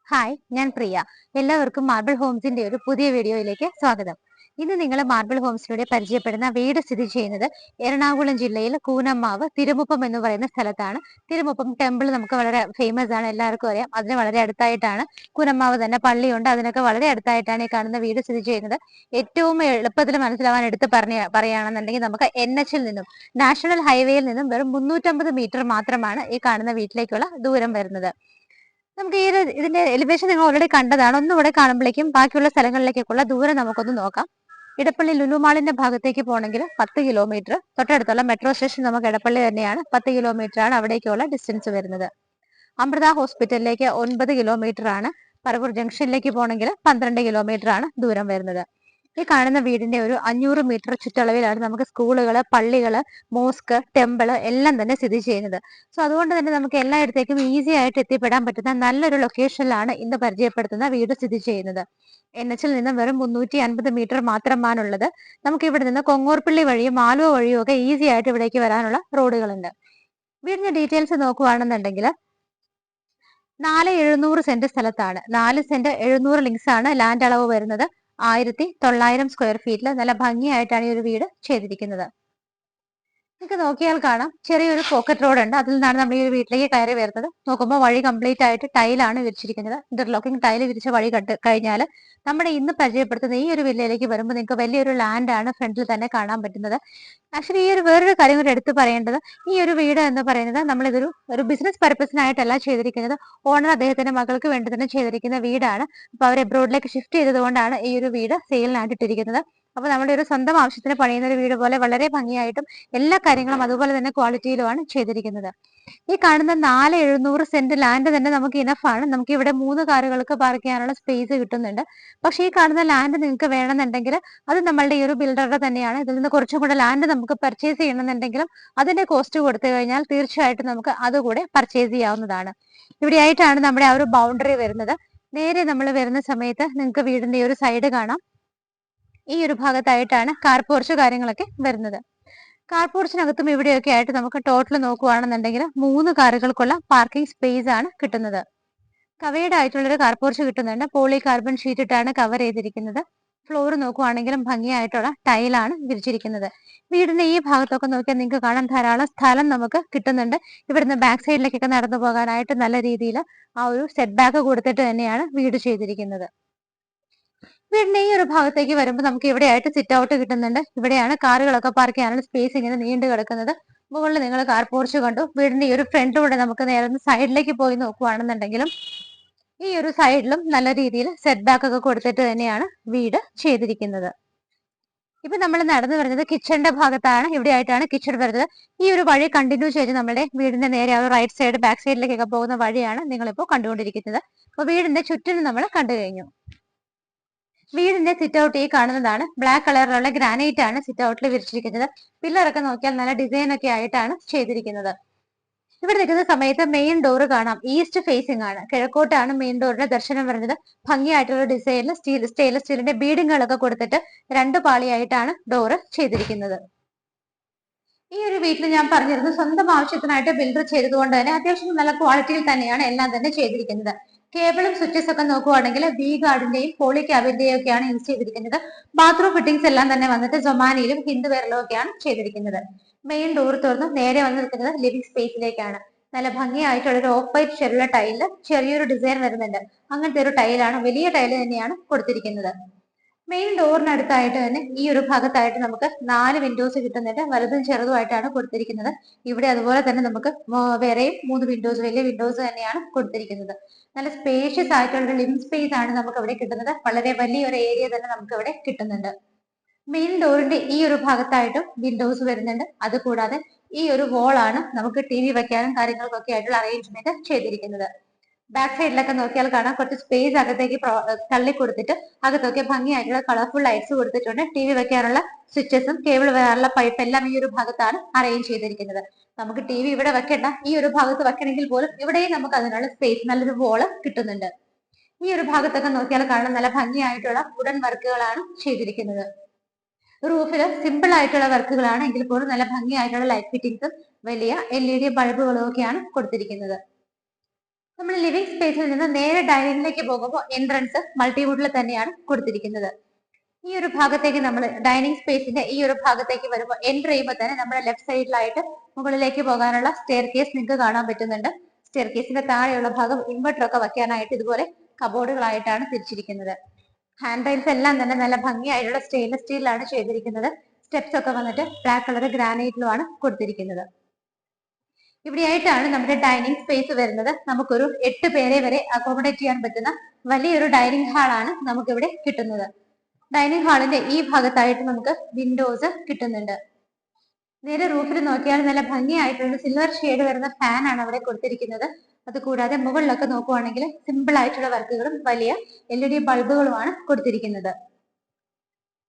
Hi, ഞാൻ പ്രിയ. എല്ലാവർക്കും marble ഹോംസിന്റെ ഒരു പുതിയ വീഡിയോയിലേക്ക് സ്വാഗതം. ഇന്ന് നിങ്ങൾ മാർബിൾ ഹോംസിലൂടെ പരിചയപ്പെടുന്ന വീട് സ്ഥിതി ചെയ്യുന്നത് എറണാകുളം ജില്ലയിൽ കൂനമ്മാവ് തിരുമുപ്പം എന്ന് പറയുന്ന സ്ഥലത്താണ്. തിരുമുപ്പം ടെമ്പിൾ നമുക്ക് വളരെ ഫേമസ് ആണ്, എല്ലാവർക്കും അറിയാം. അതിന് വളരെ അടുത്തായിട്ടാണ് കൂനമ്മാവ് തന്നെ പള്ളിയുണ്ട്. അതിനൊക്കെ വളരെ അടുത്തായിട്ടാണ് ഈ കാണുന്ന വീട് സ്ഥിതി ചെയ്യുന്നത്. ഏറ്റവും എളുപ്പത്തിൽ മനസ്സിലാവാൻ എടുത്ത് പറയുകയാണെന്നുണ്ടെങ്കിൽ നമുക്ക് NH നിന്നും നാഷണൽ ഹൈവേയിൽ നിന്നും വെറും 350 മീറ്റർ മാത്രമാണ് ഈ കാണുന്ന വീട്ടിലേക്കുള്ള ദൂരം വരുന്നത്. നമുക്ക് ഇതിന്റെ എലിവേഷൻ നിങ്ങൾ ഓൾറെഡി കണ്ടതാണ്. ഒന്നുകൂടെ കാണുമ്പോഴേക്കും ബാക്കിയുള്ള സ്ഥലങ്ങളിലേക്കുള്ള ദൂരം നമുക്കൊന്ന് നോക്കാം. ഇടപ്പള്ളി ലുലുമാളിന്റെ ഭാഗത്തേക്ക് പോകണമെങ്കിൽ 10 കിലോമീറ്റർ. തൊട്ടടുത്തുള്ള മെട്രോ സ്റ്റേഷൻ നമുക്ക് ഇടപ്പള്ളി തന്നെയാണ്. 10 കിലോമീറ്റർ ആണ് അവിടേക്കുള്ള ഡിസ്റ്റൻസ് വരുന്നത്. അമൃത ഹോസ്പിറ്റലിലേക്ക് 9 കിലോമീറ്റർ ആണ്. പറവൂർ ജംഗ്ഷനിലേക്ക് പോകണമെങ്കിൽ 12 കിലോമീറ്റർ ആണ് ദൂരം വരുന്നത്. ഈ കാണുന്ന വീടിന്റെ ഒരു 500 മീറ്റർ ചുറ്റളവിലാണ് നമുക്ക് സ്കൂളുകള്, പള്ളികള്, മോസ്ക്, ടെമ്പിള് എല്ലാം തന്നെ സ്ഥിതി ചെയ്യുന്നത്. സോ അതുകൊണ്ട് തന്നെ നമുക്ക് എല്ലായിടത്തേക്കും ഈസി ആയിട്ട് എത്തിപ്പെടാൻ പറ്റുന്ന നല്ലൊരു ലൊക്കേഷനിലാണ് ഇന്ന് പരിചയപ്പെടുത്തുന്ന വീട് സ്ഥിതി ചെയ്യുന്നത്. NH നിന്ന് വെറും 350 മീറ്റർ മാത്രമാണുള്ളത്. നമുക്ക് ഇവിടെ നിന്ന് കൊങ്ങോർപ്പള്ളി വഴിയും ആലുവ വഴിയും ഒക്കെ ഈസി ആയിട്ട് ഇവിടേക്ക് വരാനുള്ള റോഡുകളുണ്ട്. വീടിന്റെ ഡീറ്റെയിൽസ് നോക്കുകയാണെന്നുണ്ടെങ്കിൽ 4,700 സെന്റ് സ്ഥലത്താണ്. 4 സെന്റ് 700 ലിങ്സ് ആണ് ലാൻഡ് അളവ് വരുന്നത്. 1900 സ്ക്വയർ ഫീറ്റിൽ നല്ല ഭംഗിയായിട്ടാണ് ഈ ഒരു വീട് ചെയ്തിരിക്കുന്നത്. നിങ്ങൾക്ക് നോക്കിയാൽ കാണാം, ചെറിയൊരു പോക്കറ്റ് റോഡ് ഉണ്ട്. അതിൽ നിന്നാണ് നമ്മൾ ഈ ഒരു വീട്ടിലേക്ക് കയറി വരുന്നത്. നോക്കുമ്പോൾ വഴി കംപ്ലീറ്റ് ആയിട്ട് ടൈലാണ് വിരിച്ചിരിക്കുന്നത്. ഇന്റർലോക്കിംഗ് ടൈൽ വിരിച്ച വഴി കണ്ടു കഴിഞ്ഞാൽ നമ്മുടെ ഇന്ന് പരിചയപ്പെടുത്തുന്ന ഈ ഒരു വില്ലയിലേക്ക് വരുമ്പോൾ നിങ്ങൾക്ക് വലിയൊരു ലാൻഡ് ആണ് ഫ്രണ്ടിൽ തന്നെ കാണാൻ പറ്റുന്നത്. ആക്ച്വലി ഈ ഒരു വേറൊരു കാര്യം കൂടി എടുത്തു പറയേണ്ടത്, ഈ ഒരു വീട് എന്ന് പറയുന്നത് നമ്മളിതൊരു ബിസിനസ് പർപ്പസിനായിട്ടല്ല ചെയ്തിരിക്കുന്നത്. ഓണർ അദ്ദേഹത്തിന്റെ മകൾക്ക് വേണ്ടി തന്നെ ചെയ്തിരിക്കുന്ന വീടാണ്. അപ്പൊ അവർ എബ്രോഡിലേക്ക് ഷിഫ്റ്റ് ചെയ്തതുകൊണ്ടാണ് ഈ ഒരു വീട് സെയിലിനായിട്ട് ഇട്ടിരിക്കുന്നത്. അപ്പൊ നമ്മുടെ ഒരു സ്വന്തം ആവശ്യത്തിന് പണിയുന്ന ഒരു വീട് പോലെ വളരെ ഭംഗിയായിട്ടും എല്ലാ കാര്യങ്ങളും അതുപോലെ തന്നെ ക്വാളിറ്റിയിലുമാണ് ചെയ്തിരിക്കുന്നത്. ഈ കാണുന്ന 4,700 സെന്റ് ലാൻഡ് തന്നെ നമുക്ക് ഇനഫ് ആണ്. നമുക്ക് ഇവിടെ 3 കാറുകൾക്ക് പാർക്ക് ചെയ്യാനുള്ള സ്പേസ് കിട്ടുന്നുണ്ട്. പക്ഷെ ഈ കാണുന്ന ലാൻഡ് നിങ്ങൾക്ക് വേണമെന്നുണ്ടെങ്കിൽ അത് നമ്മളുടെ ഈ ഒരു ബിൽഡറുടെ തന്നെയാണ്. ഇതിൽ നിന്ന് കുറച്ചും കൂടെ ലാൻഡ് നമുക്ക് പർച്ചേസ് ചെയ്യണമെന്നുണ്ടെങ്കിലും അതിന്റെ കോസ്റ്റ് കൊടുത്തു കഴിഞ്ഞാൽ തീർച്ചയായിട്ടും നമുക്ക് അതുകൂടെ പർച്ചേസ് ചെയ്യാവുന്നതാണ്. ഇവിടെയായിട്ടാണ് നമ്മുടെ ആ ഒരു ബൗണ്ടറി വരുന്നത്. നേരെ നമ്മൾ വരുന്ന സമയത്ത് നിങ്ങൾക്ക് വീടിന്റെ ഈ ഒരു സൈഡ് കാണാം. ഈ ഒരു ഭാഗത്തായിട്ടാണ് കാർ പോർച്ച് കാര്യങ്ങളൊക്കെ വരുന്നത്. കാർ പോർച്ചിനകത്തും ഇവിടെയൊക്കെ ആയിട്ട് നമുക്ക് ടോട്ടൽ നോക്കുകയാണെന്നുണ്ടെങ്കിൽ 3 കാറുകൾക്കുള്ള പാർക്കിംഗ് സ്പേസ് ആണ് കിട്ടുന്നത്. കവേഡ് ആയിട്ടുള്ളൊരു കാർ പോർച്ച് കിട്ടുന്നുണ്ട്. പോളി കാർബൺ ഷീറ്റ് ഇട്ടാണ് കവർ ചെയ്തിരിക്കുന്നത്. ഫ്ലോർ നോക്കുവാണെങ്കിലും ഭംഗിയായിട്ടുള്ള ടൈലാണ് വിരിച്ചിരിക്കുന്നത്. വീടിന്റെ ഈ ഭാഗത്തൊക്കെ നോക്കിയാൽ നിങ്ങൾക്ക് കാണാൻ ധാരാളം സ്ഥലം നമുക്ക് കിട്ടുന്നുണ്ട്. ഇവിടുന്ന് ബാക്ക് സൈഡിലേക്കൊക്കെ നടന്നു പോകാനായിട്ട് നല്ല രീതിയിൽ ആ ഒരു സെറ്റ് ബാക്ക് കൊടുത്തിട്ട് തന്നെയാണ് വീട് ചെയ്തിരിക്കുന്നത്. വീടിന്റെ ഈ ഒരു ഭാഗത്തേക്ക് വരുമ്പോൾ നമുക്ക് ഇവിടെയായിട്ട് സിറ്റ് ഔട്ട് കിട്ടുന്നുണ്ട്. ഇവിടെയാണ് കാറുകളൊക്കെ പാർക്ക് ചെയ്യാനുള്ള സ്പേസ് ഇങ്ങനെ നീണ്ടു കിടക്കുന്നത്. മുകളിൽ നിങ്ങൾ കാർ പോർച്ച് കണ്ടു. വീടിന്റെ ഈ ഒരു ഫ്രണ്ടിലൂടെ നമുക്ക് നേരെ സൈഡിലേക്ക് പോയി നോക്കുകയാണെന്നുണ്ടെങ്കിലും ഈ ഒരു സൈഡിലും നല്ല രീതിയിൽ സെറ്റ് ബാക്ക് ഒക്കെ കൊടുത്തിട്ട് തന്നെയാണ് വീട് ചെയ്തിരിക്കുന്നത്. ഇപ്പൊ നമ്മൾ നടന്നു വരുന്നത് കിച്ചണിന്റെ ഭാഗത്താണ്. ഇവിടെ ആയിട്ടാണ് കിച്ചൺ വരുന്നത്. ഈ ഒരു വഴി കണ്ടിന്യൂ ചെയ്ത് നമ്മുടെ വീടിന്റെ നേരെ ആ റൈറ്റ് സൈഡ് ബാക്ക് സൈഡിലേക്കൊക്കെ പോകുന്ന വഴിയാണ് നിങ്ങളിപ്പോൾ കണ്ടുകൊണ്ടിരിക്കുന്നത്. അപ്പൊ വീടിന്റെ ചുറ്റിനും നമ്മൾ കണ്ടു കഴിഞ്ഞു. വീടിന്റെ സിറ്റ് ഔട്ട് ഈ കാണുന്നതാണ്. ബ്ലാക്ക് കളറിലുള്ള ഗ്രാനൈറ്റ് ആണ് സിറ്റ് ഔട്ടിൽ വിരിച്ചിരിക്കുന്നത്. പില്ലറൊക്കെ നോക്കിയാൽ നല്ല ഡിസൈൻ ഒക്കെ ആയിട്ടാണ് ചെയ്തിരിക്കുന്നത്. ഇവിടെ നിൽക്കുന്ന സമയത്ത് മെയിൻ ഡോർ കാണാം. ഈസ്റ്റ് ഫേസിംഗ് ആണ്. കിഴക്കോട്ടാണ് മെയിൻ ഡോറിന്റെ ദർശനം വരുന്നത്. ഭംഗിയായിട്ടുള്ള ഡിസൈനിൽ സ്റ്റെയിൻലെസ് സ്റ്റീലിന്റെ ബീഡിങ്ങുകളൊക്കെ കൊടുത്തിട്ട് 2 പാളിയായിട്ടാണ് ഡോറ് ചെയ്തിരിക്കുന്നത്. ഈ ഒരു വീട്ടിൽ ഞാൻ പറഞ്ഞിരുന്നു, സ്വന്തം ആവശ്യത്തിനായിട്ട് ബിൽഡർ ചെയ്തതുകൊണ്ട് തന്നെ അത്യാവശ്യം നല്ല ക്വാളിറ്റിയിൽ തന്നെയാണ് എല്ലാം തന്നെ ചെയ്തിരിക്കുന്നത്. കേബിളും സ്വിച്ചസ് ഒക്കെ നോക്കുവാണെങ്കിൽ വി ഗാർഡിന്റെയും പോളി ക്യാബിന്റെയും ഒക്കെയാണ് യൂസ് ചെയ്തിരിക്കുന്നത്. ബാത്റൂം ഫിറ്റിംഗ്സ് എല്ലാം തന്നെ വന്നിട്ട് ജൊമാനിയിലും ഹിന്ദുവെയറിലും ഒക്കെയാണ് ചെയ്തിരിക്കുന്നത്. മെയിൻ ഡോർ തുറന്ന് നേരെ വന്ന് നിൽക്കുന്നത് ലിവിംഗ് സ്പേസിലേക്കാണ്. നല്ല ഭംഗിയായിട്ടുള്ള ഒരു ഓഫ് വൈറ്റ് ഷെല്ലുള്ള ടൈലില് ചെറിയൊരു ഡിസൈൻ വരുന്നുണ്ട്. അങ്ങനത്തെ ഒരു ടൈലാണ്, വലിയ ടൈല് തന്നെയാണ് കൊടുത്തിരിക്കുന്നത്. മെയിൻ ഡോറിനടുത്തായിട്ട് തന്നെ ഈ ഒരു ഭാഗത്തായിട്ട് നമുക്ക് 4 വിൻഡോസ് കിട്ടുന്നുണ്ട്. വലുതും ചെറുതുമായിട്ടാണ് കൊടുത്തിരിക്കുന്നത്. ഇവിടെ അതുപോലെ തന്നെ നമുക്ക് വേറെയും 3 വിൻഡോസ്, വലിയ വിൻഡോസ് തന്നെയാണ് കൊടുത്തിരിക്കുന്നത്. നല്ല സ്പേഷ്യസ് ആയിട്ടുള്ള ഒരു ലിവിംഗ് സ്പേസ് ആണ് നമുക്ക് ഇവിടെ കിട്ടുന്നത്. വളരെ വലിയൊരു ഏരിയ തന്നെ നമുക്ക് ഇവിടെ കിട്ടുന്നുണ്ട്. മെയിൻ ഡോറിന്റെ ഈ ഒരു ഭാഗത്തായിട്ടും വിൻഡോസ് വരുന്നുണ്ട്. അതുകൂടാതെ ഈ ഒരു wall ആണ് നമുക്ക് ടി വി വെക്കാനും കാര്യങ്ങൾക്കൊക്കെ ആയിട്ടുള്ള അറേഞ്ച്മെന്റ് ചെയ്തിരിക്കുന്നത്. ബാക്ക് സൈഡിലൊക്കെ നോക്കിയാൽ കാണാം കുറച്ച് സ്പേസ് അകത്തേക്ക് തള്ളി കൊടുത്തിട്ട് അകത്തൊക്കെ ഭംഗിയായിട്ടുള്ള കളർഫുൾ ലൈറ്റ്സ് കൊടുത്തിട്ടുണ്ട്. ടി വി വെക്കാനുള്ള സ്വിച്ചസും കേബിൾ വരാനുള്ള പൈപ്പ് എല്ലാം ഈ ഒരു ഭാഗത്താണ് അറേഞ്ച് ചെയ്തിരിക്കുന്നത്. നമുക്ക് ടി വി ഇവിടെ വെക്കേണ്ട, ഈ ഒരു ഭാഗത്ത് വെക്കണമെങ്കിൽ പോലും ഇവിടെയും നമുക്ക് അതിനുള്ള സ്പേസ്, നല്ലൊരു വോള് കിട്ടുന്നുണ്ട്. ഈ ഒരു ഭാഗത്തൊക്കെ നോക്കിയാൽ കാണാൻ നല്ല ഭംഗിയായിട്ടുള്ള വുഡൻ വർക്കുകളാണ് ചെയ്തിരിക്കുന്നത്. റൂഫില് സിമ്പിൾ ആയിട്ടുള്ള വർക്കുകളാണ് എങ്കിൽ പോലും നല്ല ഭംഗിയായിട്ടുള്ള ലൈറ്റ് ഫിറ്റിംഗ്സും വലിയ LED ബൾബുകളും ഒക്കെയാണ് കൊടുത്തിരിക്കുന്നത്. നമ്മൾ ലിവിംഗ് സ്പേസിൽ നിന്ന് നേരെ ഡൈനിങ്ങിലേക്ക് പോകുമ്പോൾ എൻട്രൻസ് മൾട്ടിവുഡിൽ തന്നെയാണ് കൊടുത്തിരിക്കുന്നത്. ഈ ഒരു ഭാഗത്തേക്ക് നമ്മൾ ഡൈനിങ് സ്പേസിന്റെ ഈ ഒരു ഭാഗത്തേക്ക് വരുമ്പോൾ എൻട്രി ചെയ്യുമ്പോൾ തന്നെ നമ്മുടെ ലെഫ്റ്റ് സൈഡിലായിട്ട് മുകളിലേക്ക് പോകാനുള്ള സ്റ്റെയർ കേസ് നിങ്ങൾക്ക് കാണാൻ പറ്റുന്നുണ്ട്. സ്റ്റെയർ കേസിന്റെ താഴെയുള്ള ഭാഗം ഇൻവെർട്ടർ ഒക്കെ വെക്കാനായിട്ട് ഇതുപോലെ കബോർഡുകളായിട്ടാണ് തിരിച്ചിരിക്കുന്നത്. ഹാൻഡ് റെയിൽസ് എല്ലാം തന്നെ നല്ല ഭംഗിയായിട്ടുള്ള സ്റ്റെയിൻലെസ് സ്റ്റീലിലാണ് ചെയ്തിരിക്കുന്നത്. സ്റ്റെപ്സ് ഒക്കെ വന്നിട്ട് ബ്ലാക്ക് കളർ ഗ്രാനൈറ്റിലുമാണ് കൊടുത്തിരിക്കുന്നത്. ഇവിടെയായിട്ടാണ് നമ്മുടെ ഡൈനിങ് സ്പേസ് വരുന്നത്. നമുക്കൊരു 8 പേരെ വരെ അക്കോമഡേറ്റ് ചെയ്യാൻ പറ്റുന്ന വലിയൊരു ഡൈനിങ് ഹാളാണ് നമുക്കിവിടെ കിട്ടുന്നത്. ഡൈനിങ് ഹാളിന്റെ ഈ ഭാഗത്തായിട്ട് നമുക്ക് വിൻഡോസ് കിട്ടുന്നുണ്ട്. നേരെ റൂഫിൽ നോക്കിയാൽ നല്ല ഭംഗിയായിട്ടുള്ള സിൽവർ ഷെയ്ഡ് വരുന്ന ഫാൻ ആണ് അവിടെ കൊടുത്തിരിക്കുന്നത്. അതുകൂടാതെ മുകളിലൊക്കെ നോക്കുവാണെങ്കിൽ സിമ്പിൾ ആയിട്ടുള്ള വർക്കുകളും വലിയ LED ബൾബുകളുമാണ് കൊടുത്തിരിക്കുന്നത്.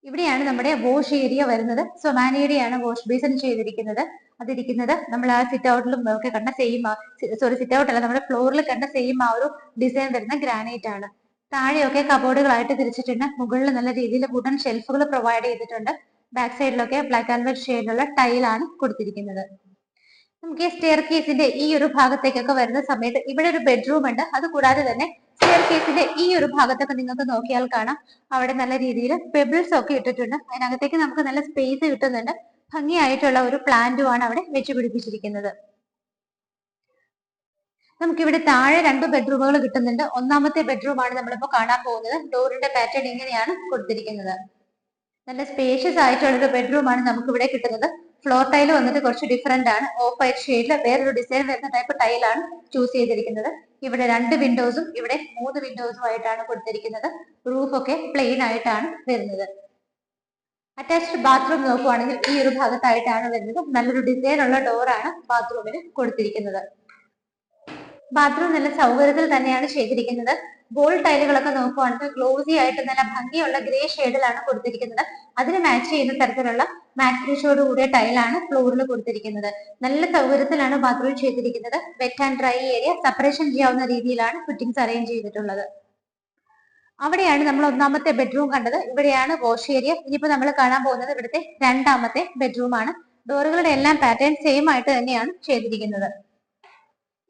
ഇവിടെയാണ് നമ്മുടെ വാഷ് ഏരിയ വരുന്നത്. സൊമാനിയുടെയാണ് വാഷ് ബേസിൻ ചെയ്തിരിക്കുന്നത്. അതിരിക്കുന്നത് നമ്മൾ ആ സിറ്റ് ഔട്ടിലും ഒക്കെ കണ്ട സെയിം, സിറ്റ് ഔട്ട് അല്ല, നമ്മുടെ ഫ്ലോറിൽ കണ്ട സെയിം ആ ഒരു ഡിസൈൻ വരുന്ന ഗ്രാനൈറ്റ് ആണ്. താഴെയൊക്കെ കബോർഡുകളായിട്ട് തിരിച്ചിട്ടുണ്ട്. മുകളിൽ നല്ല രീതിയിൽ വുഡൻ ഷെൽഫുകൾ പ്രൊവൈഡ് ചെയ്തിട്ടുണ്ട്. ബാക്ക് സൈഡിലൊക്കെ ബ്ലാക്ക് ആൻഡ് വൈറ്റ് ഷെയ്ഡിലുള്ള ടൈലാണ് കൊടുത്തിരിക്കുന്നത്. നമുക്ക് ഈ സ്റ്റെയർ കേസിന്റെ ഈ ഒരു ഭാഗത്തേക്കൊക്കെ വരുന്ന സമയത്ത് ഇവിടെ ഒരു ബെഡ്റൂം ഉണ്ട്. അതുകൂടാതെ തന്നെ സ്റ്റെയർ കേസിന്റെ ഈ ഒരു ഭാഗത്തൊക്കെ നിങ്ങൾക്ക് നോക്കിയാൽ കാണാം അവിടെ നല്ല രീതിയിൽ പെബിൾസ് ഒക്കെ ഇട്ടിട്ടുണ്ട്. അതിനകത്തേക്ക് നമുക്ക് നല്ല സ്പേസ് കിട്ടുന്നുണ്ട്. ഭംഗിയായിട്ടുള്ള ഒരു പ്ലാന്റുമാണ് അവിടെ വെച്ച് പിടിപ്പിച്ചിരിക്കുന്നത്. നമുക്കിവിടെ താഴെ 2 ബെഡ്റൂമുകൾ കിട്ടുന്നുണ്ട്. ഒന്നാമത്തെ ബെഡ്റൂമാണ് നമ്മളിപ്പോ കാണാൻ പോകുന്നത്. ഡോറിന്റെ പാറ്റേൺ ഇങ്ങനെയാണ് കൊടുത്തിരിക്കുന്നത്. നല്ല സ്പേഷ്യസ് ആയിട്ടുള്ള ഒരു ബെഡ്റൂമാണ് നമുക്ക് ഇവിടെ കിട്ടുന്നത്. ഫ്ലോർ ടൈൽ വന്നിട്ട് കുറച്ച് ഡിഫറെന്റ് ആണ്. ഓഫ് വൈറ്റ് ഷെയ്ഡിൽ വേറൊരു ഡിസൈൻ വരുന്ന ടൈപ്പ് ടൈലാണ് ചൂസ് ചെയ്തിരിക്കുന്നത്. ഇവിടെ 2 വിൻഡോസും ഇവിടെ 3 വിൻഡോസും ആയിട്ടാണ് കൊടുത്തിരിക്കുന്നത്. റൂഫ് ഒക്കെ പ്ലെയിൻ ആയിട്ടാണ് വരുന്നത്. അറ്റാച്ച്ഡ് ബാത്റൂം നോക്കുവാണെങ്കിൽ ഈ ഒരു ഭാഗത്തായിട്ടാണ് വരുന്നത്. നല്ലൊരു ഡിസൈൻ ഉള്ള ഡോറാണ് ബാത്റൂമിന് കൊടുത്തിരിക്കുന്നത്. ബാത്റൂം നല്ല സൗകര്യത്തിൽ തന്നെയാണ് ചെയ്തിരിക്കുന്നത്. ഗോൾ ടൈലുകളൊക്കെ നോക്കുവാണെങ്കിൽ ഗ്ലോസി ആയിട്ട് നല്ല ഭംഗിയുള്ള ഗ്രേ ഷെയ്ഡിലാണ് കൊടുത്തിരിക്കുന്നത്. അതിന് മാച്ച് ചെയ്യുന്ന തരത്തിലുള്ള മാറ്റ് ഫിനിഷോട് കൂടിയ ടൈലാണ് ഫ്ലോറിൽ കൊടുത്തിരിക്കുന്നത്. നല്ല സൗകര്യത്തിലാണ് ബാത്റൂം ചെയ്തിരിക്കുന്നത്. Wet and dry area separation ചെയ്യാവുന്ന രീതിയിലാണ് ഫിറ്റിംഗ്സ് അറേഞ്ച് ചെയ്തിട്ടുള്ളത്. അവിടെയാണ് നമ്മൾ ഒന്നാമത്തെ ബെഡ്റൂം കണ്ടത്. ഇവിടെയാണ് വാഷ് ഏരിയ. ഇനിയിപ്പോ നമ്മൾ കാണാൻ പോകുന്നത് ഇവിടുത്തെ രണ്ടാമത്തെ ബെഡ്റൂം ആണ്. ഡോറുകളുടെ എല്ലാം പാറ്റേൺ സെയിം ആയിട്ട് തന്നെയാണ് ചെയ്തിരിക്കുന്നത്.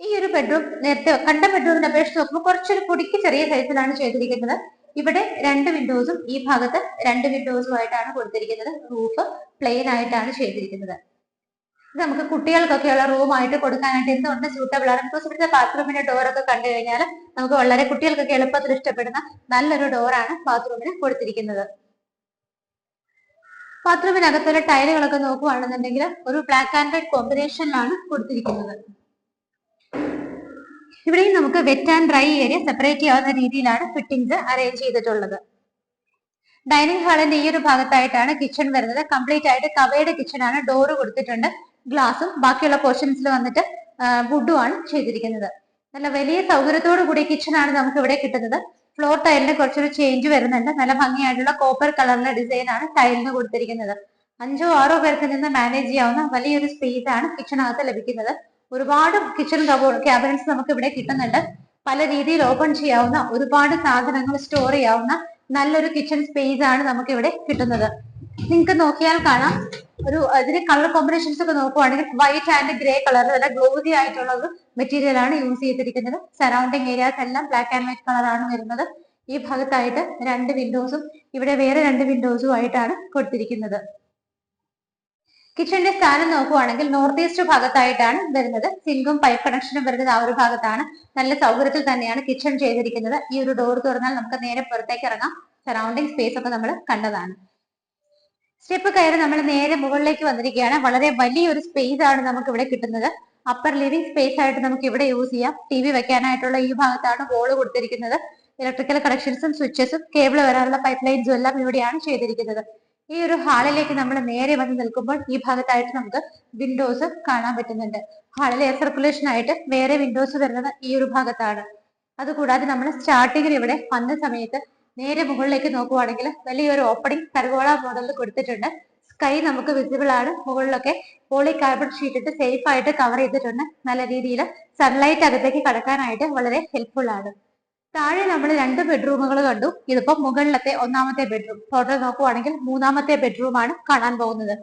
ഈ ഒരു ബെഡ്റൂം നേരത്തെ കണ്ട ബെഡ്റൂമിനെ അപേക്ഷിച്ച് നോക്കുമ്പോൾ കുറച്ചൊരു പൊടിക്ക് ചെറിയ സൈസിലാണ് ചെയ്തിരിക്കുന്നത്. ഇവിടെ 2 വിൻഡോസും ഈ ഭാഗത്ത് 2 വിൻഡോസും ആയിട്ടാണ് കൊടുത്തിരിക്കുന്നത്. റൂഫ് പ്ലെയിൻ ആയിട്ടാണ് ചെയ്തിരിക്കുന്നത്. ഇത് നമുക്ക് കുട്ടികൾക്കൊക്കെയുള്ള റൂമായിട്ട് കൊടുക്കാനായിട്ട് എന്തുകൊണ്ട് സൂട്ടബിൾ ആണ്. ബിക്കോസ് ഇവിടുത്തെ ബാത്റൂമിന്റെ ഡോറൊക്കെ കണ്ടു കഴിഞ്ഞാൽ നമുക്ക് വളരെ കുട്ടികൾക്കൊക്കെ എളുപ്പത്തിൽ ഇഷ്ടപ്പെടുന്ന നല്ലൊരു ഡോറാണ് ബാത്റൂമിന് കൊടുത്തിരിക്കുന്നത്. ബാത്റൂമിനകത്തുള്ള ടൈലുകളൊക്കെ നോക്കുകയാണെന്നുണ്ടെങ്കിൽ ഒരു ബ്ലാക്ക് ആൻഡ് വൈറ്റ് കോമ്പിനേഷനിലാണ് കൊടുത്തിരിക്കുന്നത്. ഇവിടെയും നമുക്ക് wet and dry area separate ചെയ്യാവുന്ന രീതിയിലാണ് ഫിറ്റിംഗ്സ് അറേഞ്ച് ചെയ്തിട്ടുള്ളത്. ഡൈനിങ് ഹാളിന്റെ ഈ ഒരു ഭാഗത്തായിട്ടാണ് കിച്ചൺ വരുന്നത്. കംപ്ലീറ്റ് ആയിട്ട് കവേർഡ് കിച്ചൺ ആണ്. ഡോറ് കൊടുത്തിട്ടുണ്ട്. ഗ്ലാസും ബാക്കിയുള്ള പോർഷൻസിൽ വന്നിട്ട് വുഡും ആണ് ചെയ്തിരിക്കുന്നത്. നല്ല വലിയ സൗകര്യത്തോടു കൂടിയ കിച്ചൺ ആണ് നമുക്ക് ഇവിടെ കിട്ടുന്നത്. ഫ്ലോർ ടൈലിന് കുറച്ചൊരു ചേഞ്ച് വരുന്നുണ്ട്. നല്ല ഭംഗിയായിട്ടുള്ള കോപ്പർ കളറിലെ ഡിസൈൻ ആണ് ടൈലിന് കൊടുത്തിരിക്കുന്നത്. 5 or 6 പേർക്ക് നിന്ന് മാനേജ് ചെയ്യാവുന്ന വലിയൊരു സ്പേസ് ആണ് കിച്ചണകത്ത് ലഭിക്കുന്നത്. ഒരുപാട് കിച്ചൺ ക്യാബിനറ്റ്സ് നമുക്ക് ഇവിടെ കിട്ടുന്നുണ്ട്. പല രീതിയിൽ ഓപ്പൺ ചെയ്യാവുന്ന ഒരുപാട് സാധനങ്ങൾ സ്റ്റോർ ചെയ്യാവുന്ന നല്ലൊരു കിച്ചൺ സ്പേസ് ആണ് നമുക്ക് ഇവിടെ കിട്ടുന്നത്. നിങ്ങൾക്ക് നോക്കിയാൽ കാണാം ഇതിന് കളർ കോമ്പിനേഷൻസ് ഒക്കെ നോക്കുവാണെങ്കിൽ വൈറ്റ് ആൻഡ് ഗ്രേ കളറിൽ നല്ല ഗ്ലോസി ആയിട്ടുള്ള ഒരു മെറ്റീരിയൽ ആണ് യൂസ് ചെയ്തിരിക്കുന്നത്. സറൗണ്ടിങ് ഏരിയാസ് എല്ലാം ബ്ലാക്ക് ആൻഡ് വൈറ്റ് കളറാണ് വരുന്നത്. ഈ ഭാഗത്തായിട്ട് 2 വിൻഡോസും ഇവിടെ വേറെ 2 വിൻഡോസും ആയിട്ടാണ് കൊടുത്തിരിക്കുന്നത്. കിച്ചണിന്റെ സ്ഥാനം നോക്കുവാണെങ്കിൽ നോർത്ത് ഈസ്റ്റ് ഭാഗത്തായിട്ടാണ് വരുന്നത്. സിങ്കും പൈപ്പ് കണക്ഷനും വരുന്നത് ആ ഒരു ഭാഗത്താണ്. നല്ല സൗകര്യത്തിൽ തന്നെയാണ് കിച്ചൺ ചെയ്തിരിക്കുന്നത്. ഈ ഒരു ഡോർ തുറന്നാൽ നമുക്ക് നേരെ പുറത്തേക്ക് ഇറങ്ങാം. സറൗണ്ടിങ് സ്പേസ് ഒക്കെ നമ്മൾ കണ്ടതാണ്. സ്റ്റെപ്പ് കയറി നമ്മൾ നേരെ മുകളിലേക്ക് വന്നിരിക്കുകയാണ്. വളരെ വലിയൊരു സ്പേസ് ആണ് നമുക്ക് ഇവിടെ കിട്ടുന്നത്. അപ്പർ ലിവിംഗ് സ്പേസ് ആയിട്ട് നമുക്ക് ഇവിടെ യൂസ് ചെയ്യാം. ടി വി വെക്കാനായിട്ടുള്ള ഈ ഭാഗത്താണ് വോള് കൊടുത്തിരിക്കുന്നത്. ഇലക്ട്രിക്കൽ കണക്ഷൻസും സ്വിച്ചസും കേബിൾ വരാനുള്ള പൈപ്പ് ലൈൻസും എല്ലാം ഇവിടെയാണ് ചെയ്തിരിക്കുന്നത്. ഈ ഒരു ഹാളിലേക്ക് നമ്മൾ നേരെ വന്ന് നിൽക്കുമ്പോൾ ഈ ഭാഗത്തായിട്ട് നമുക്ക് വിൻഡോസ് കാണാൻ പറ്റുന്നുണ്ട്. ഹാളിൽ എയർ സർക്കുലേഷൻ ആയിട്ട് വേറെ വിൻഡോസ് വരുന്നത് ഈ ഒരു ഭാഗത്താണ്. അതുകൂടാതെ നമ്മൾ സ്റ്റാർട്ടിങ്ങിൽ ഇവിടെ വന്ന സമയത്ത് നേരെ മുകളിലേക്ക് നോക്കുവാണെങ്കിൽ വലിയൊരു ഓപ്പണിംഗ് കർഗോള മോഡലിൽ കൊടുത്തിട്ടുണ്ട്. സ്കൈ നമുക്ക് വിസിബിൾ ആണ്. മുകളിലൊക്കെ പോളി കാർബൺ ഷീറ്റ് ഇട്ട് സേഫ് ആയിട്ട് കവർ ചെയ്തിട്ടുണ്ട്. നല്ല രീതിയിൽ സൺലൈറ്റ് അകത്തേക്ക് കടക്കാനായിട്ട് വളരെ ഹെൽപ്ഫുൾ ആണ്. താഴെ നമ്മൾ 2 ബെഡ്റൂമുകൾ കണ്ടു. ഇതിപ്പോ മുകളിലത്തെ 1ാമത്തെ ബെഡ്റൂം. ടോട്ടൽ നോക്കുവാണെങ്കിൽ 3ാമത്തെ ബെഡ്റൂം ആണ് കാണാൻ പോകുന്നത്.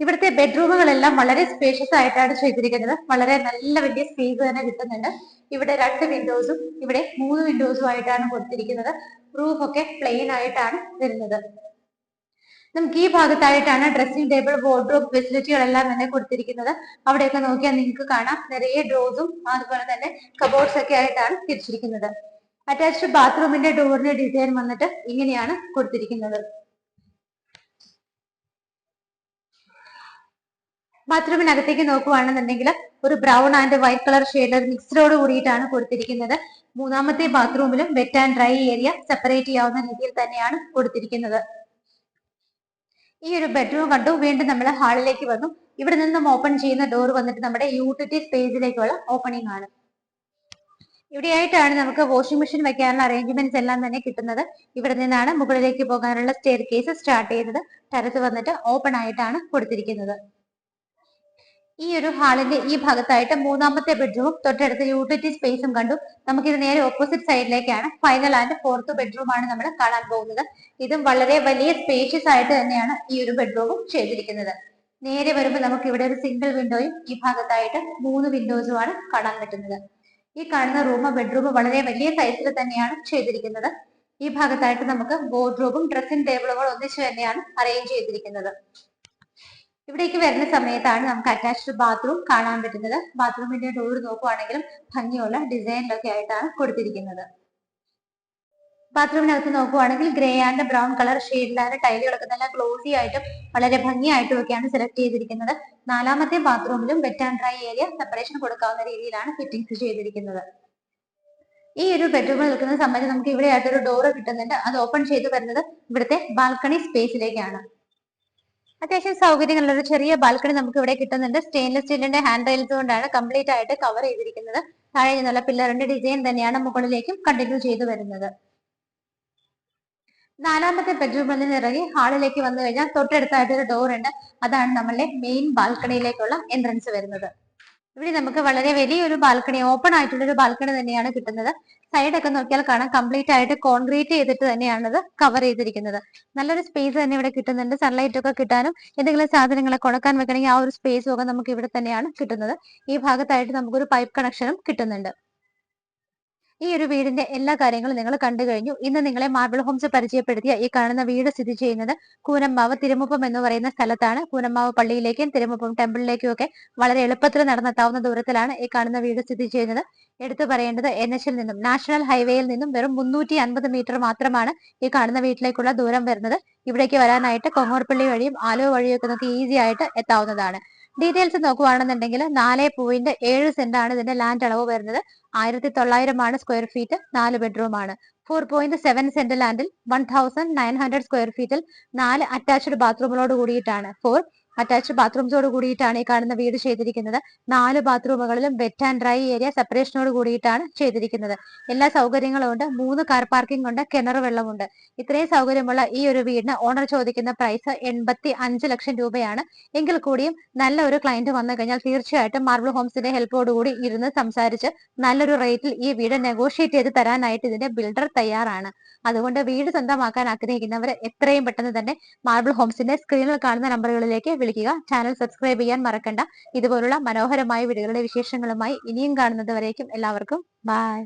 ഇവിടുത്തെ ബെഡ്റൂമുകളെല്ലാം വളരെ സ്പേഷ്യസ് ആയിട്ടാണ് ചെയ്തിരിക്കുന്നത്. വളരെ നല്ല വലിയ സ്പേസ് തന്നെ കിട്ടുന്നുണ്ട്. ഇവിടെ 2 വിൻഡോസും ഇവിടെ 3 വിൻഡോസും ആയിട്ടാണ് കൊടുത്തിരിക്കുന്നത്. റൂഫ് ഒക്കെ പ്ലെയിൻ ആയിട്ടാണ് വരുന്നത്. നമുക്ക് ഈ ഭാഗത്തായിട്ടാണ് ഡ്രസ്സിംഗ് ടേബിൾ, വാർഡ്രോബ് ഫെസിലിറ്റികളെല്ലാം തന്നെ കൊടുത്തിരിക്കുന്നത്. അവിടെയൊക്കെ നോക്കിയാൽ നിങ്ങൾക്ക് കാണാം നിറയെ ഡോസും അതുപോലെ തന്നെ കബോർഡ്സ് ഒക്കെ ആയിട്ടാണ് തിരിച്ചിരിക്കുന്നത്. അറ്റാച്ച്ഡ് ബാത്റൂമിന്റെ ഡോറിന്റെ ഡിസൈൻ വന്നിട്ട് ഇങ്ങനെയാണ് കൊടുത്തിരിക്കുന്നത്. ബാത്റൂമിനകത്തേക്ക് നോക്കുവാണെന്നുണ്ടെങ്കിൽ ഒരു brown and white colour shade മിക്സ്ഡോട് കൂടിയിട്ടാണ് കൊടുത്തിരിക്കുന്നത്. 3ാമത്തെ ബാത്റൂമിലും wet and dry area separate ചെയ്യാവുന്ന രീതിയിൽ തന്നെയാണ് കൊടുത്തിരിക്കുന്നത്. ഈ ഒരു ബെഡ്റൂം കണ്ടു. വീണ്ടും നമ്മൾ ഹാളിലേക്ക് വന്നു. ഇവിടെ നിന്നും ഓപ്പൺ ചെയ്യുന്ന ഡോർ വന്നിട്ട് നമ്മുടെ യൂട്ടിലിറ്റി സ്പേസിലേക്കുള്ള ഓപ്പണിംഗ് ആണ്. ഇവിടെയായിട്ടാണ് നമുക്ക് വാഷിംഗ് മെഷീൻ വെക്കാനുള്ള അറേഞ്ച്മെന്റ്സ് എല്ലാം തന്നെ കിട്ടുന്നത്. ഇവിടെ നിന്നാണ് മുകളിലേക്ക് പോകാനുള്ള സ്റ്റെയർ കേസ് സ്റ്റാർട്ട് ചെയ്തത്. ടെറസ് വന്നിട്ട് ഓപ്പൺ ആയിട്ടാണ് കൊടുത്തിരിക്കുന്നത്. ഈ ഒരു ഹാളിന്റെ ഈ ഭാഗത്തായിട്ട് 3ാമത്തെ ബെഡ്റൂമും തൊട്ടടുത്ത് യൂട്ടിലിറ്റി സ്പേസും കണ്ടു. നമുക്കിത് നേരെ ഓപ്പോസിറ്റ് സൈഡിലേക്കാണ് ഫൈനൽ ആൻഡ് 4th ബെഡ്റൂം ആണ് നമ്മൾ കാണാൻ പോകുന്നത്. ഇതും വളരെ വലിയ സ്പേഷ്യസ് ആയിട്ട് തന്നെയാണ് ഈ ഒരു ബെഡ്റൂമും ചെയ്തിരിക്കുന്നത്. നേരെ വരുമ്പോൾ നമുക്ക് ഇവിടെ ഒരു സിംഗിൾ വിൻഡോയും ഈ ഭാഗത്തായിട്ട് 3 വിൻഡോസുമാണ് കാണാൻ പറ്റുന്നത്. ഈ കാണുന്ന ബെഡ്റൂം വളരെ വലിയ സൈസിൽ തന്നെയാണ് ചെയ്തിരിക്കുന്നത്. ഈ ഭാഗത്തായിട്ട് നമുക്ക് വാർഡ്രോബും ഡ്രസ്സിംഗ് ടേബിളുകൾ ഒന്നിച്ച് തന്നെയാണ് അറേഞ്ച് ചെയ്തിരിക്കുന്നത്. ഇവിടേക്ക് വരുന്ന സമയത്താണ് നമുക്ക് അറ്റാച്ച്ഡ് ബാത്റൂം കാണാൻ പറ്റുന്നത്. ബാത്റൂമിന്റെ ഡോർ നോക്കുവാണെങ്കിലും ഭംഗിയുള്ള ഡിസൈനിലൊക്കെ ആയിട്ടാണ് കൊടുത്തിരിക്കുന്നത്. ബാത്റൂമിനകത്ത് നോക്കുവാണെങ്കിൽ ഗ്രേ ആൻഡ് ബ്രൗൺ കളർ ഷെയ്ഡിലാണ് ടൈലുകളൊക്കെ നല്ല ഗ്ലോസി ആയിട്ടും വളരെ ഭംഗിയായിട്ടും ഒക്കെയാണ് സെലക്ട് ചെയ്തിരിക്കുന്നത്. 4ാമത്തെ ബാത്റൂമിലും wet and dry area separation കൊടുക്കാവുന്ന രീതിയിലാണ് ഫിറ്റിംഗ്സ് ചെയ്തിരിക്കുന്നത്. ഈ ഒരു ബെഡ്റൂമിൽ നിൽക്കുന്ന സമയത്ത് നമുക്ക് ഇവിടെ ആയിട്ടൊരു ഡോർ കിട്ടുന്നുണ്ട്. അത് ഓപ്പൺ ചെയ്ത് വരുന്നത് ഇവിടുത്തെ ബാൽക്കണി സ്പേസിലേക്കാണ്. അത്യാവശ്യം സൗകര്യങ്ങളുള്ള ഒരു ചെറിയ ബാൽക്കണി നമുക്ക് ഇവിടെ കിട്ടുന്നുണ്ട്. സ്റ്റെയിൻലെസ് സ്റ്റീലിന്റെ ഹാൻഡ് റെയിൽസ് കൊണ്ടാണ് കംപ്ലീറ്റ് ആയിട്ട് കവർ ചെയ്തിരിക്കുന്നത്. താഴെ നിന്നുള്ള പില്ലറിന്റെ ഡിസൈൻ തന്നെയാണ് മുകളിലേക്കും കണ്ടിന്യൂ ചെയ്തു വരുന്നത്. 4ാമത്തെ ബെഡ്റൂമിൽ നിന്ന് ഇറങ്ങി ഹാളിലേക്ക് വന്നു കഴിഞ്ഞാൽ തൊട്ടടുത്തായിട്ടൊരു ഡോർ ഉണ്ട്. അതാണ് നമ്മളുടെ മെയിൻ ബാൽക്കണിയിലേക്കുള്ള എൻട്രൻസ് വരുന്നത്. ഇവിടെ നമുക്ക് വളരെ വലിയൊരു ബാൽക്കണി, ഓപ്പൺ ആയിട്ടുള്ള ഒരു ബാൽക്കണി തന്നെയാണ് കിട്ടുന്നത്. സൈഡൊക്കെ നോക്കിയാൽ കാണാം കംപ്ലീറ്റ് ആയിട്ട് കോൺക്രീറ്റ് ചെയ്തിട്ട് തന്നെയാണത് കവർ ചെയ്തിരിക്കുന്നത്. നല്ലൊരു സ്പേസ് തന്നെ ഇവിടെ കിട്ടുന്നുണ്ട്. സൺലൈറ്റ് ഒക്കെ കിട്ടാനും എന്തെങ്കിലും സാധനങ്ങളൊക്കെ ഉണക്കാൻ വെക്കണമെങ്കിൽ ആ ഒരു സ്പേസും ഒക്കെ നമുക്ക് ഇവിടെ തന്നെയാണ് കിട്ടുന്നത്. ഈ ഭാഗത്തായിട്ട് നമുക്കൊരു പൈപ്പ് കണക്ഷനും കിട്ടുന്നുണ്ട്. ഈ ഒരു വീടിന്റെ എല്ലാ കാര്യങ്ങളും നിങ്ങൾ കണ്ടു കഴിഞ്ഞു. ഇന്ന് നിങ്ങളെ മാർബിൾ ഹോംസ് പരിചയപ്പെടുത്തിയ ഈ കാണുന്ന വീട് സ്ഥിതി ചെയ്യുന്നത് കൂനമ്മാവ് തിരുമുപ്പം എന്ന് പറയുന്ന സ്ഥലത്താണ്. കൂനമ്മാവ് പള്ളിയിലേക്കും തിരുമുപ്പം ടെമ്പിളിലേക്കും ഒക്കെ വളരെ എളുപ്പത്തിൽ നടന്നെത്താവുന്ന ദൂരത്തിലാണ് ഈ കാണുന്ന വീട് സ്ഥിതി ചെയ്യുന്നത്. എടുത്തു പറയേണ്ടത് NH-ൽ നിന്നും, നാഷണൽ ഹൈവേയിൽ നിന്നും വെറും 350 മീറ്റർ മാത്രമാണ് ഈ കാണുന്ന വീട്ടിലേക്കുള്ള ദൂരം വരുന്നത്. ഇവിടേക്ക് വരാനായിട്ട് കൊങ്ങോർപ്പള്ളി വഴിയും ആലുവ വഴിയും ഒക്കെ നമുക്ക് ഈസി ആയിട്ട് എത്താവുന്നതാണ്. ഡീറ്റെയിൽസ് നോക്കുവാണെന്നുണ്ടെങ്കിൽ 4.7 സെന്റ് ആണ് ഇതിന്റെ ലാൻഡ് അളവ് വരുന്നത്. 1900 ആണ് സ്ക്വയർ ഫീറ്റ്. 4 ബെഡ്റൂം ആണ്. 4.7 സെന്റ് ലാൻഡിൽ 1900 സ്ക്വയർ ഫീറ്റിൽ 4 അറ്റാച്ച്ഡ് ബാത്റൂമുകളോട് കൂടിയിട്ടാണ്, 4 അറ്റാച്ച്ഡ് ബാത്റൂംസോട് കൂടിയിട്ടാണ് ഈ കാണുന്ന വീട് ചെയ്തിരിക്കുന്നത്. 4 ബാത്റൂമുകളിലും വെറ്റ് ആൻഡ് ഡ്രൈ ഏരിയ സെപ്പറേഷനോട് കൂടിയിട്ടാണ് ചെയ്തിരിക്കുന്നത്. എല്ലാ സൗകര്യങ്ങളും ഉണ്ട്. 3 കാർ പാർക്കിംഗ് ഉണ്ട്. കിണർ വെള്ളമുണ്ട്. ഇത്രയും സൗകര്യമുള്ള ഈ ഒരു വീടിന് ഓണർ ചോദിക്കുന്ന പ്രൈസ് 85 ലക്ഷം രൂപയാണ്. എങ്കിൽ കൂടിയും നല്ല ഒരു ക്ലയന്റ് വന്നു കഴിഞ്ഞാൽ തീർച്ചയായിട്ടും മാർബിൾ ഹോംസിന്റെ ഹെൽപ്പോടുകൂടി ഇരുന്ന് സംസാരിച്ച് നല്ലൊരു റേറ്റിൽ ഈ വീട് നെഗോഷിയേറ്റ് ചെയ്ത് തരാനായിട്ട് ഇതിന്റെ ബിൽഡർ തയ്യാറാണ്. അതുകൊണ്ട് വീട് സ്വന്തമാക്കാൻ ആഗ്രഹിക്കുന്നവർ എത്രയും പെട്ടെന്ന് തന്നെ മാർബിൾ ഹോംസിന്റെ സ്ക്രീനിൽ കാണുന്ന നമ്പറുകളിലേക്ക് വിളിക്കുക. ചാനൽ സബ്സ്ക്രൈബ് ചെയ്യാൻ മറക്കണ്ട. ഇതുപോലുള്ള മനോഹരമായ വീടുകളുടെ വിശേഷങ്ങളുമായി ഇനിയും കാണുന്നത് വരേക്കും എല്ലാവർക്കും ബൈ.